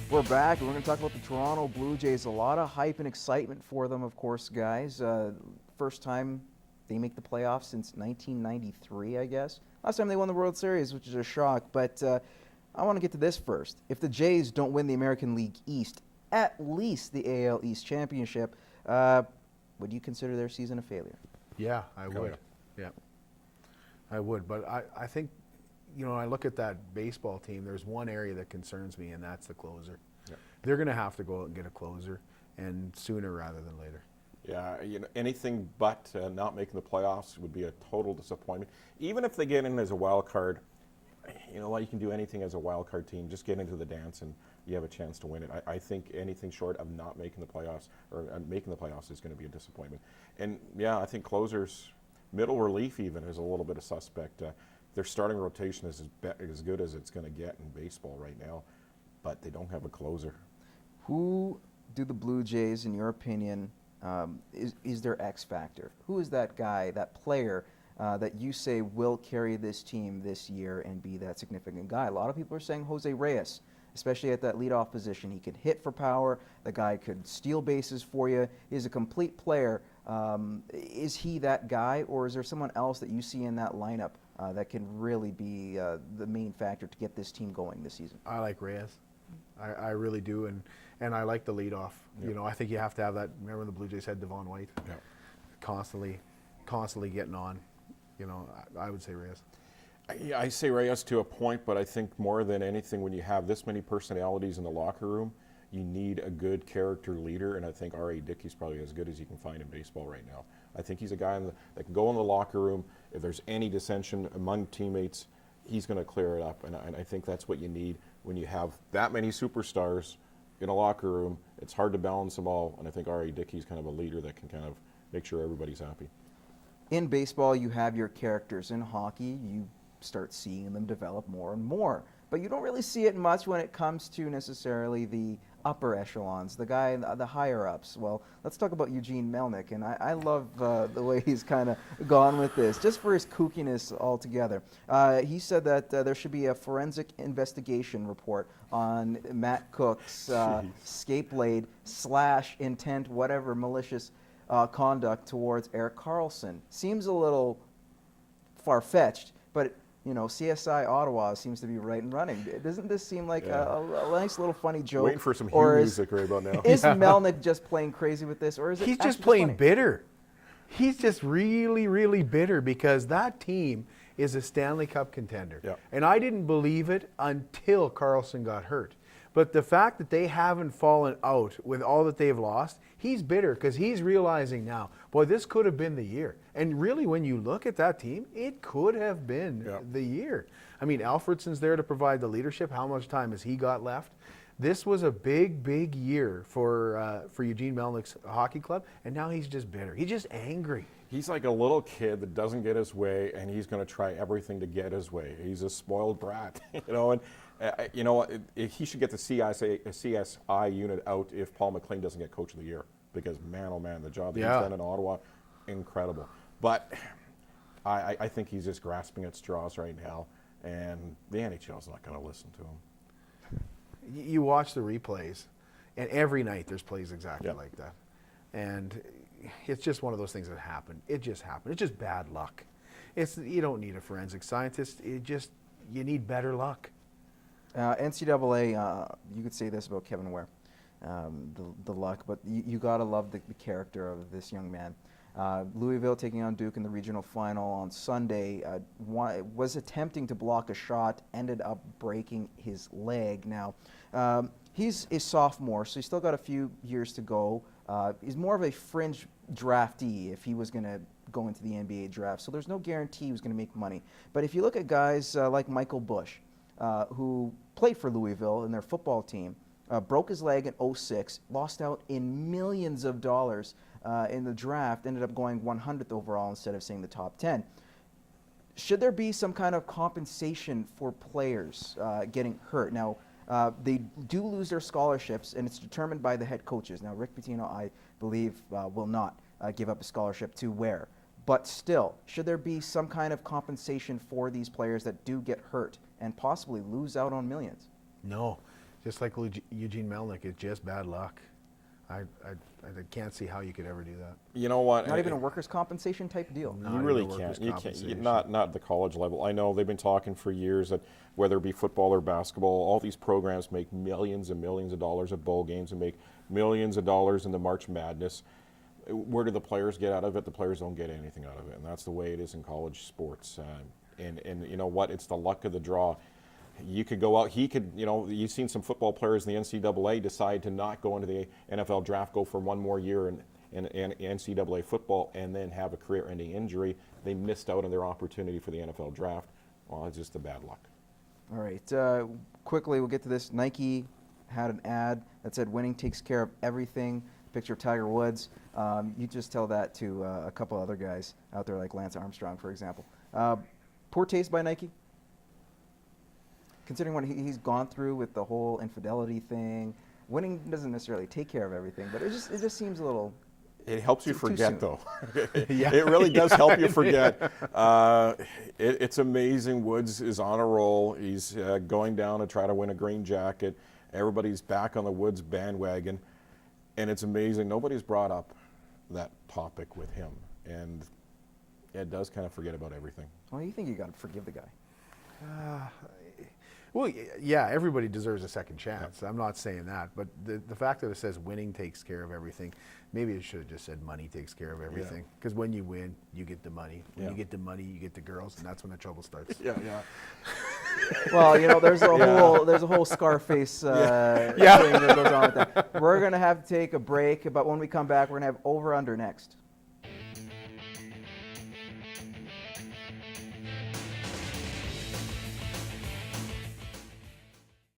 We're back. We're going to talk about the Toronto Blue Jays. A lot of hype and excitement for them, of course, guys. First time they make the playoffs since 1993, I guess. Last time they won the World Series, which is a shock. But I want to get to this first. If the Jays don't win the American League East, at least the AL East Championship, would you consider their season a failure? Yeah, I would. Yeah, I would. But I think, you know, I look at that baseball team, there's one area that concerns me, and that's the closer. Yeah. They're going to have to go out and get a closer, and sooner rather than later. Yeah, you know, anything but not making the playoffs would be a total disappointment. Even if they get in as a wild card, you know what, you can do anything as a wild card team. Just get into the dance and you have a chance to win it. I think anything short of not making the playoffs or making the playoffs is going to be a disappointment. And yeah, I think closers, middle relief even, is a little bit of suspect. Their starting rotation is as good as it's going to get in baseball right now, but they don't have a closer. Who do the Blue Jays, in your opinion, is their X factor? Who is that guy, that player that you say will carry this team this year and be that significant guy? A lot of people are saying Jose Reyes, especially at that leadoff position. He could hit for power. The guy could steal bases for you. He's a complete player. Is he that guy, or is there someone else that you see in that lineup that can really be the main factor to get this team going this season? I like Reyes. I really do, and I like the leadoff. Yep. You know, I think you have to have that. Remember when the Blue Jays had Devon White? Yep. Constantly getting on. You know, I would say Reyes. I say Reyes to a point, but I think more than anything, when you have this many personalities in the locker room, you need a good character leader, and I think R.A. Dickey's probably as good as you can find in baseball right now. I think he's a guy that can go in the locker room. If there's any dissension among teammates, he's going to clear it up, and I think that's what you need when you have that many superstars in a locker room. It's hard to balance them all, and I think R.A. Dickey's kind of a leader that can kind of make sure everybody's happy. In baseball, you have your characters. In hockey, you start seeing them develop more and more. But you don't really see it much when it comes to necessarily the upper echelons, the higher-ups. Well, let's talk about Eugene Melnyk, and I love the way he's kind of gone with this, just for his kookiness altogether. He said that there should be a forensic investigation report on Matt Cook's scapeblade / intent, whatever, malicious conduct towards Erik Karlsson. Seems a little far-fetched, but you know, CSI Ottawa seems to be right and running. Doesn't this seem like a nice little funny joke? Waiting for some Hugh music right about now. Is Melnyk just playing crazy with this, or is it? He's just plain bitter. He's just really, really bitter because that team is a Stanley Cup contender. Yeah. And I didn't believe it until Karlsson got hurt. But the fact that they haven't fallen out with all that they've lost, he's bitter because he's realizing now, boy, this could have been the year. And really, when you look at that team, it could have been the year. I mean, Alfredson's there to provide the leadership. How much time has he got left? This was a big, big year for Eugene Melnyk's hockey club, and now he's just bitter. He's just angry. He's like a little kid that doesn't get his way, and he's going to try everything to get his way. He's a spoiled brat, you know. And you know, he should get the CSI unit out if Paul McLean doesn't get Coach of the Year, because man, oh man, the job that he's done in Ottawa, incredible. But I think he's just grasping at straws right now, and the NHL's not going to listen to him. You watch the replays, and every night there's plays exactly like that. And it's just one of those things that happen. It just happened. It's just bad luck. You don't need a forensic scientist. You need better luck. NCAA, you could say this about Kevin Ware, the luck, but you got to love the character of this young man. Louisville taking on Duke in the regional final on Sunday, was attempting to block a shot, ended up breaking his leg. Now, he's a sophomore, so he's still got a few years to go. He's more of a fringe draftee if he was going to go into the NBA draft, so there's no guarantee he was going to make money. But if you look at guys like Michael Bush, who played for Louisville in their football team, broke his leg in 2006, lost out in millions of dollars in the draft, ended up going 100th overall instead of saying the top 10. Should there be some kind of compensation for players getting hurt? Now, they do lose their scholarships, and it's determined by the head coaches. Now, Rick Pitino, I believe, will not give up a scholarship to Ware. But still, should there be some kind of compensation for these players that do get hurt and possibly lose out on millions? No. Just like Eugene Melnick, it's just bad luck. I can't see how you could ever do that. You know what? Not even a workers' compensation type deal. Not You even really a workers' can't. You can't. compensation. Not at the college level. I know they've been talking for years that whether it be football or basketball, all these programs make millions and millions of dollars at bowl games and make millions of dollars in the March Madness. Where do the players get out of it? The players don't get anything out of it, and that's the way it is in college sports. And you know what? It's the luck of the draw. You could go out. He could. You know, you've seen some football players in the NCAA decide to not go into the NFL draft, go for one more year in NCAA football, and then have a career-ending injury. They missed out on their opportunity for the NFL draft. Well, it's just the bad luck. All right. Quickly, we'll get to this. Nike had an ad that said winning takes care of everything. Picture of Tiger Woods. You just tell that to a couple other guys out there like Lance Armstrong, for example. Poor taste by Nike? Considering what he's gone through with the whole infidelity thing. Winning doesn't necessarily take care of everything, but it just seems a little... It helps you Too forget, soon. though. Yeah. It really does help you forget. It's amazing. Woods is on a roll. He's going down to try to win a green jacket. Everybody's back on the Woods bandwagon. And it's amazing. Nobody's brought up that topic with him. And it does kind of forget about everything. Well, you think you got to forgive the guy. Well, yeah, everybody deserves a second chance. I'm not saying that, but the fact that it says winning takes care of everything, maybe it should have just said money takes care of everything. Because when you win, you get the money. When you get the money, you get the girls, and that's when the trouble starts. Yeah. Well, you know, there's a whole Scarface thing that goes on with that. We're gonna have to take a break, but when we come back, we're gonna have over under next.